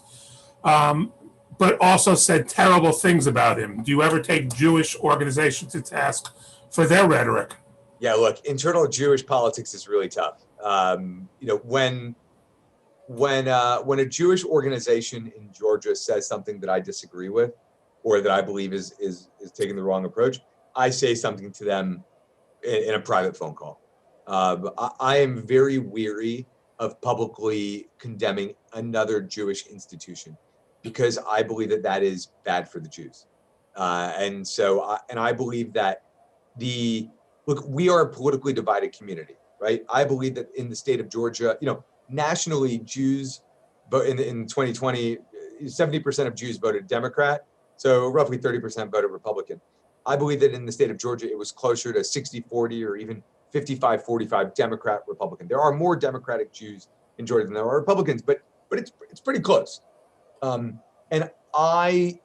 but also said terrible things about him. Do you ever take Jewish organizations to task for their rhetoric? Yeah, look, internal Jewish politics is really tough. When a Jewish organization in Georgia says something that I disagree with, or that I believe is taking the wrong approach, I say something to them in a private phone call. I am very weary of publicly condemning another Jewish institution because I believe that is bad for the Jews. And I believe that we are a politically divided community, right? I believe that in the state of Georgia, nationally, Jews, but in 2020, 70% of Jews voted Democrat, so roughly 30% voted Republican. I believe that in the state of Georgia, it was closer to 60-40 or even 55-45 Democrat Republican. There are more Democratic Jews in Georgia than there are Republicans, but it's pretty close. And my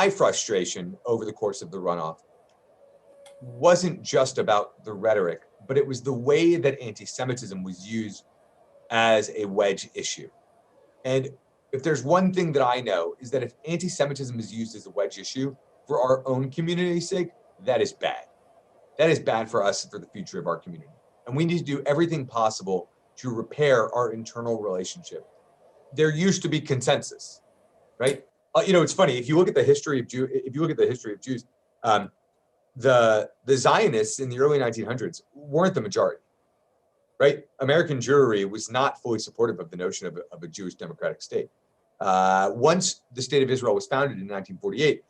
frustration over the course of the runoff wasn't just about the rhetoric, but it was the way that anti-Semitism was used as a wedge issue. And if there's one thing that I know is that if anti-Semitism is used as a wedge issue for our own community's sake, that is bad. That is bad for us and for the future of our community. And we need to do everything possible to repair our internal relationship. There used to be consensus, right? It's funny, if you look at the history of Jews, the Zionists in the early 1900s weren't the majority, right? American Jewry was not fully supportive of the notion of a Jewish democratic state. Once the state of Israel was founded in 1948,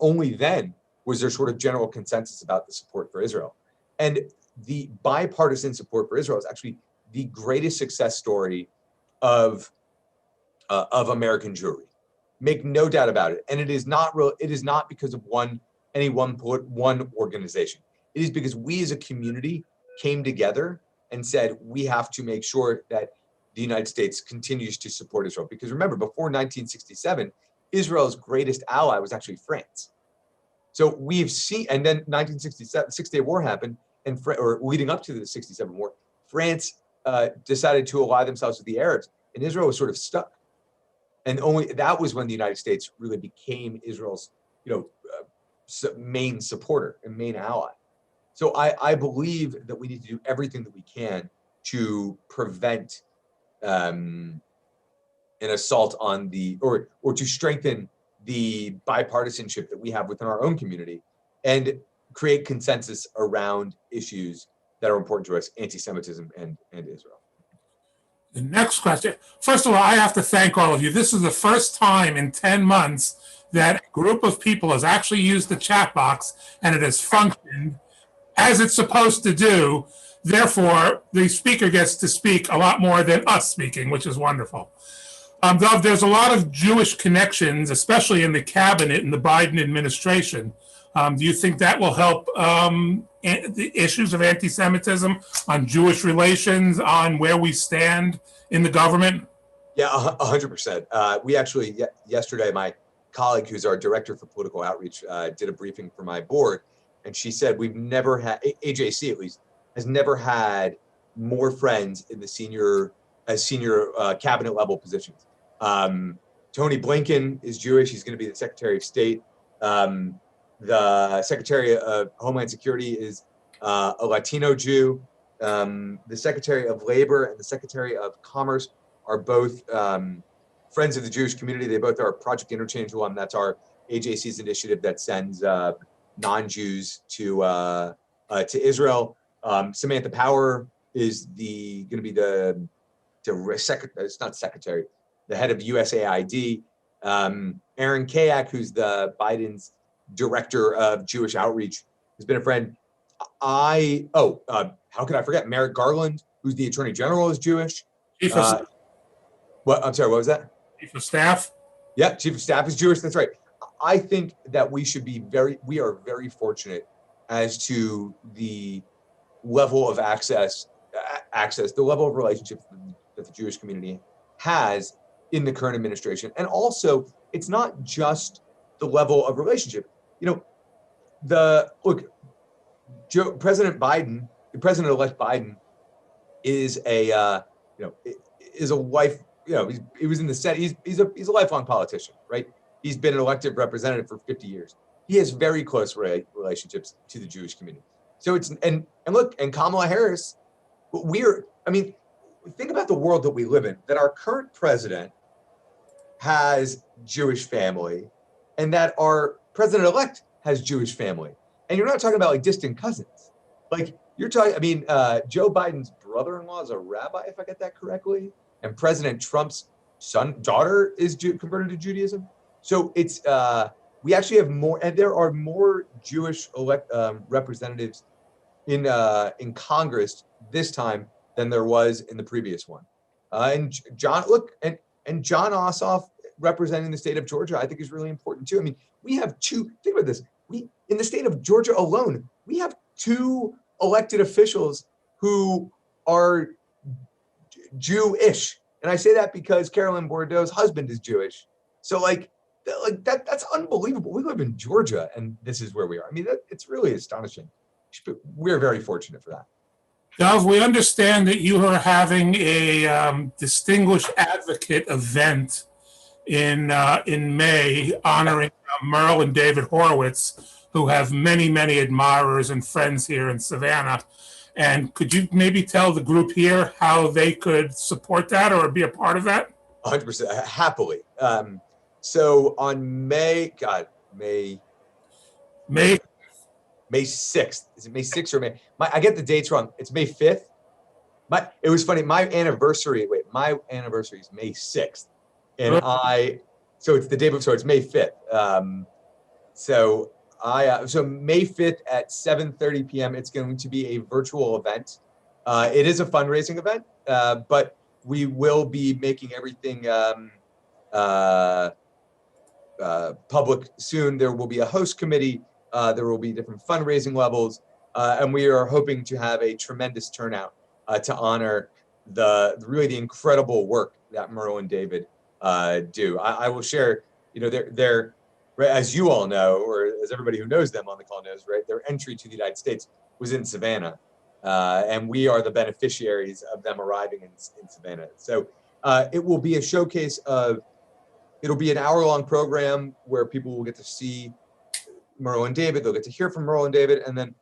only then was there sort of general consensus about the support for Israel. And the bipartisan support for Israel is actually the greatest success story of American Jewry. Make no doubt about it. And it is not because of any one organization. It is because we as a community came together and said, we have to make sure that the United States continues to support Israel. Because remember, before 1967, Israel's greatest ally was actually France. So we've seen, and then 1967, Six-Day War happened, or leading up to the 67 war, France decided to ally themselves with the Arabs, and Israel was sort of stuck. And only that was when the United States really became Israel's, main supporter and main ally. So I believe that we need to do everything that we can to prevent an assault on or to strengthen the bipartisanship that we have within our own community and create consensus around issues that are important to us, anti-Semitism and Israel. The next question. First of all, I have to thank all of you. This is the first time in 10 months that a group of people has actually used the chat box and it has functioned as it's supposed to do. Therefore, the speaker gets to speak a lot more than us speaking, which is wonderful. Dov, there's a lot of Jewish connections, especially in the cabinet in the Biden administration. Do you think that will help the issues of anti-Semitism, on Jewish relations, on where we stand in the government? Yeah, 100%. We actually, yesterday, my colleague, who's our director for political outreach, did a briefing for my board, and she said we've never had, AJC at least, has never had more friends in the senior cabinet level positions. Tony Blinken is Jewish. He's going to be the Secretary of State. The Secretary of Homeland Security is a Latino Jew. The Secretary of Labor and the Secretary of Commerce are both Friends of the Jewish Community. They both are Project Interchange alum. That's our AJC's initiative that sends non-Jews to Israel. Samantha Power is going to be the it's not secretary, the head of USAID. Aaron Kayak, who's the Biden's director of Jewish outreach, has been a friend. How could I forget Merrick Garland, who's the Attorney General, is Jewish. Chief of, I'm sorry, what was that? Chief of Staff? Yeah, Chief of Staff is Jewish. That's right. I think that we are very fortunate as to the level of access, the level of relationships that the Jewish community has in the current administration. And also, it's not just the level of relationship. President Biden, the President-elect Biden, is a life. He was in the Senate. He's a lifelong politician, right? He's been an elected representative for 50 years. He has very close relationships to the Jewish community. So and Kamala Harris, think about the world that we live in, that our current president has Jewish family and that our president-elect has Jewish family. And you're not talking about like distant cousins. Like you're talking, Joe Biden's brother-in-law is a rabbi, if I get that correctly. And President Trump's daughter is converted to Judaism. So it's, we actually have more, and there are more Jewish representatives in Congress this time than there was in the previous one. And John Ossoff representing the state of Georgia, I think is really important too. I mean, we have think about this. In the state of Georgia alone, we have 2 elected officials who are Jewish. And I say that because Carolyn Bordeaux's husband is Jewish. So that's unbelievable. We live in Georgia and this is where we are. I mean, it's really astonishing. We're very fortunate for that. Dov, we understand that you are having a distinguished advocate event in May honoring Merle and David Horowitz, who have many, many admirers and friends here in Savannah. And could you maybe tell the group here how they could support that or be a part of that? 100%, happily. So on May 6th. Is it May 6th or May? I get the dates wrong. It's May 5th. It was funny. My anniversary is May 6th. And so it's the day before, so it's May 5th. So May 5th at 7:30 p.m. It's going to be a virtual event. It is a fundraising event, but we will be making everything public soon. There will be a host committee. There will be different fundraising levels, and we are hoping to have a tremendous turnout to honor the incredible work that Merle and David do. I will share, they're as you all know, or as everybody who knows them on the call knows, right? Their entry to the United States was in Savannah, and we are the beneficiaries of them arriving in Savannah. So it will be a showcase it'll be an hour-long program where people will get to see Merle and David. They'll get to hear from Merle and David, and then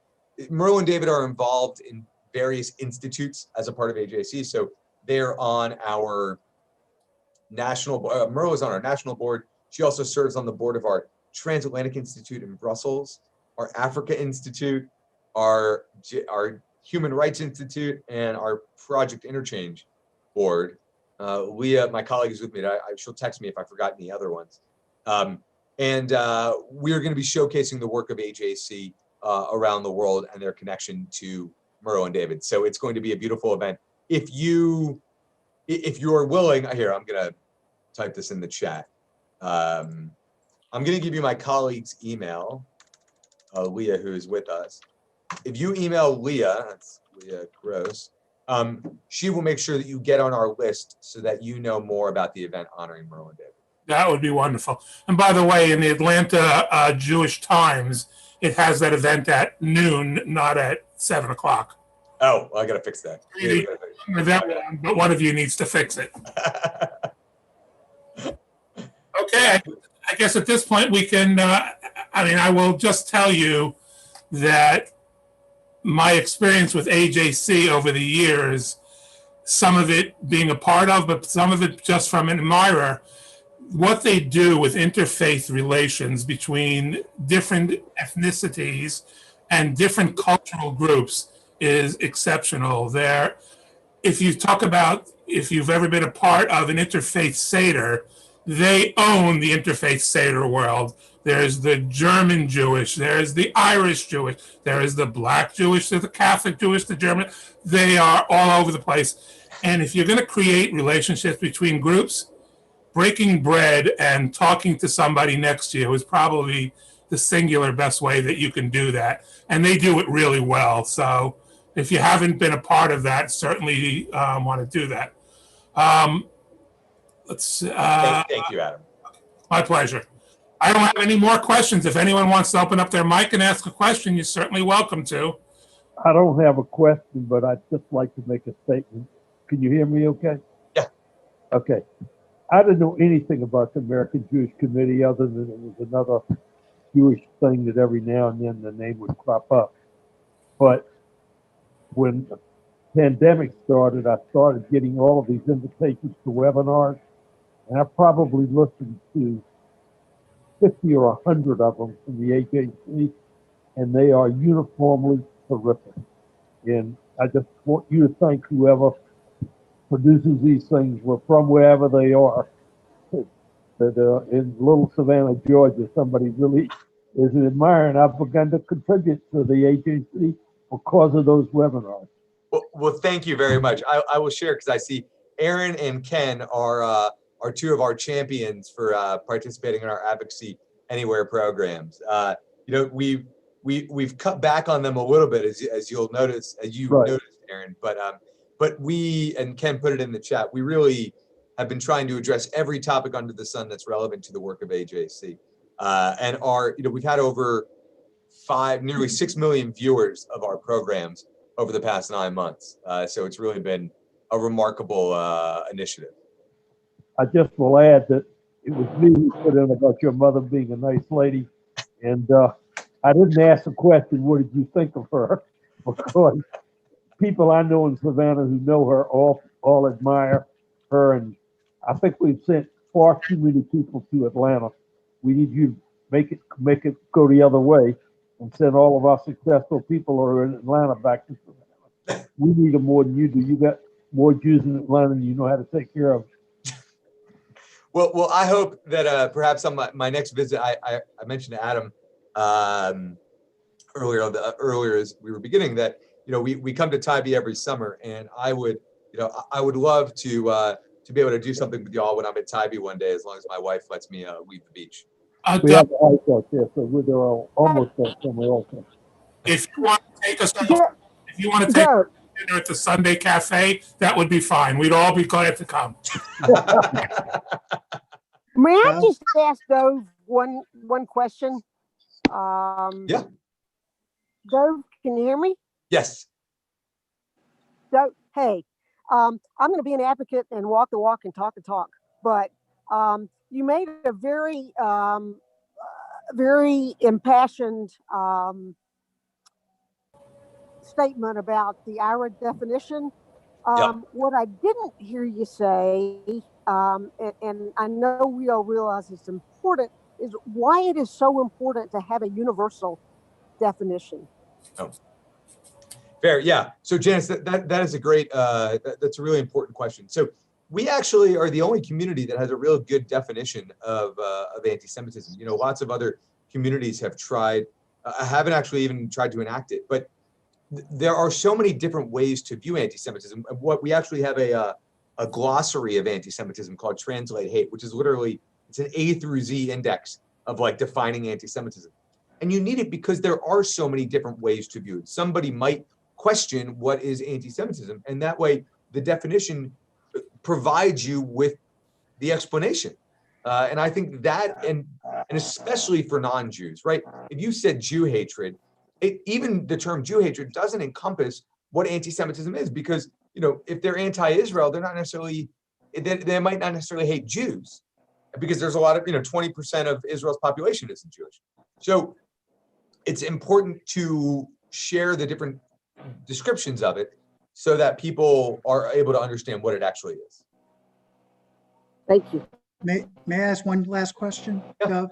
Merle and David are involved in various institutes as a part of AJC. So they're on our national. Merle is on our national board. She also serves on the board of our Transatlantic Institute in Brussels, our Africa Institute, our Human Rights Institute, and our Project Interchange board. Leah, my colleague, is with me. She'll text me if I forgot any other ones. And we are going to be showcasing the work of AJC around the world and their connection to Merle and David. So it's going to be a beautiful event. If you are willing, here, I'm going to type this in the chat. I'm going to give you my colleague's email, Leah, who is with us. If you email Leah, that's Leah Gross, she will make sure that you get on our list so that you know more about the event honoring Merle and David. That would be wonderful. And by the way, in the Atlanta Jewish Times, it has that event at noon, not at 7 o'clock. Oh, I got to fix that. But one of you needs to fix it. Okay, I guess at this point we can, I will just tell you that my experience with AJC over the years some of it being a part of, but some of it just from an admirer. What they do with interfaith relations between different ethnicities and different cultural groups is exceptional. There, if you talk about, if you've ever been a part of an interfaith Seder, they own the interfaith Seder world. There's the German Jewish, there's the Irish Jewish, there is the Black Jewish, there's the Catholic Jewish, the German. They are all over the place. And if you're going to create relationships between groups, breaking bread and talking to somebody next to you is probably the singular best way that you can do that. And they do it really well. So if you haven't been a part of that, certainly want to do that. Thank you, Adam. My pleasure. I don't have any more questions. If anyone wants to open up their mic and ask a question, you're certainly welcome to. I don't have a question, but I'd just like to make a statement. Can you hear me okay? Yeah. Okay. I didn't know anything about the American Jewish Committee other than it was another Jewish thing that every now and then the name would crop up. But when the pandemic started, I started getting all of these invitations to webinars, and I probably listened to 50 or 100 of them from the AJC, and they are uniformly terrific. And I just want you to thank whoever produces these things from wherever they are. That in Little Savannah, Georgia, somebody really is an admirer, and I've begun to contribute to the AJC because of those webinars. Well, thank you very much. I will share, because I see Aaron and Ken are two of our champions for participating in our Advocacy Anywhere programs. We've cut back on them a little bit, as you'll notice, noticed, Aaron. But we, and Ken put it in the chat, we really have been trying to address every topic under the sun that's relevant to the work of AJC. And we've had over nearly 6 million viewers of our programs over the past 9 months. So it's really been a remarkable initiative. I just will add that it was me who put in about your mother being a nice lady. And I didn't ask the question, what did you think of her? Because people I know in Savannah who know her all admire her. And I think we've sent far too many people to Atlanta. We need you to make it go the other way and send all of our successful people who are in Atlanta back to Savannah. We need them more than you do. You got more Jews in Atlanta than you know how to take care of. Well, I hope that perhaps on my next visit, I mentioned to Adam earlier as we were beginning that we come to Tybee every summer, and I would love to be able to do something with y'all when I'm at Tybee one day, as long as my wife lets me leave the beach. We have a house out there, so we're there almost somewhere else. If you want to take us, if you want to take dinner at the Sunday Cafe, that would be fine. We'd all be glad to come. May I just ask Dove one question? Yeah. Dove, can you hear me? Yes. Dove, hey, I'm going to be an advocate and walk the walk and talk the talk, but you made a very, very impassioned statement about the IRA definition. What I didn't hear you say, and I know we all realize it's important, is why it is so important to have a universal definition. Oh. Fair, yeah. So Janice, that is a great, that's a really important question. So we actually are the only community that has a real good definition of anti-Semitism. Lots of other communities have tried, haven't actually even tried to enact it, but there are so many different ways to view anti-Semitism. What we actually have a glossary of anti-Semitism called Translate Hate, which is literally, it's an A through Z index of defining anti-Semitism. And you need it because there are so many different ways to view it. Somebody might question what is anti-Semitism, and that way the definition provides you with the explanation. And I think that, and especially for non-Jews, right? If you said Jew hatred, even the term Jew hatred doesn't encompass what anti-Semitism is, because if they're anti-Israel, they're not necessarily, they might not necessarily hate Jews, because there's a lot of 20% of Israel's population isn't Jewish. So it's important to share the different descriptions of it, so that people are able to understand what it actually is. Thank you. May I ask one last question, Yeah.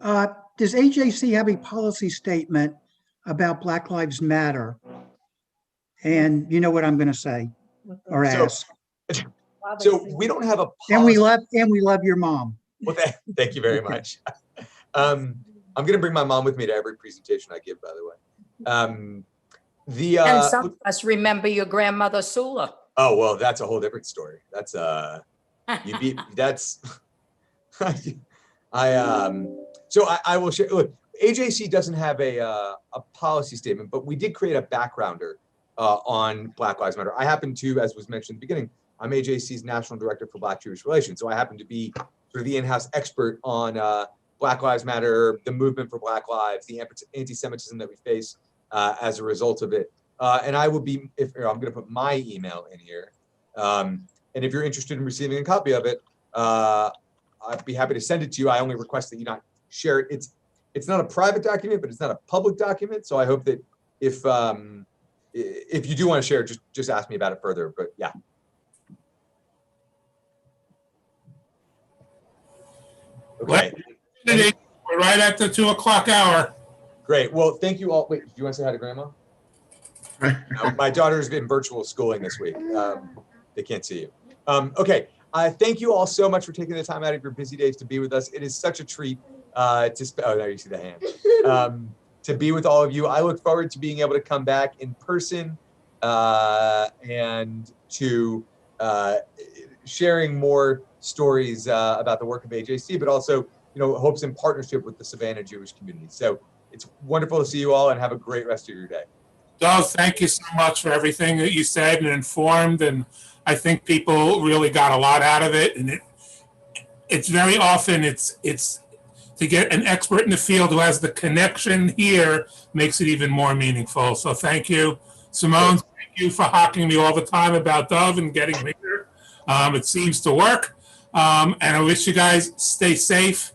Dov? Does AJC have a policy statement about Black Lives Matter? And you know what I'm going to say or So- ask. So we don't have a And we policy. love your mom. Well, thank you very much. I'm going to bring my mom with me to every presentation I give, by the way. And some of us remember your grandmother Sula. Oh, well, that's a whole different story. That's you beat that's I will share. Look, AJC doesn't have a policy statement, but we did create a backgrounder on Black Lives Matter. I happen to, as was mentioned at the beginning, I'm AJC's National Director for Black Jewish Relations. So I happen to be sort of the in-house expert on Black Lives Matter, the movement for Black Lives, the anti-Semitism that we face as a result of it. And I will be, I'm going to put my email in here. And if you're interested in receiving a copy of it, I'd be happy to send it to you. I only request that you not share it. It's not a private document, but it's not a public document. So I hope that if you do want to share it, just ask me about it further. But yeah. Okay. We're right at the 2 o'clock hour. Great. Well, thank you all. Wait, do you want to say hi to Grandma? My daughter's in virtual schooling this week. They can't see you. Okay. Thank you all so much for taking the time out of your busy days to be with us. It is such a treat oh, there you see the hand. To be with all of you. I look forward to being able to come back in person and to sharing more stories about the work of AJC, but also, hopes in partnership with the Savannah Jewish community. So it's wonderful to see you all and have a great rest of your day. Doug, thank you so much for everything that you said and informed. And I think people really got a lot out of it. And it's very often it's to get an expert in the field who has the connection here makes it even more meaningful. So thank you. Simone, thank you for hawking me all the time about Dove and getting me here. It seems to work. And I wish you guys stay safe.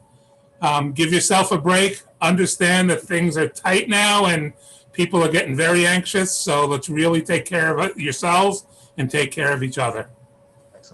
Give yourself a break. Understand that things are tight now and people are getting very anxious. So let's really take care of yourselves and take care of each other.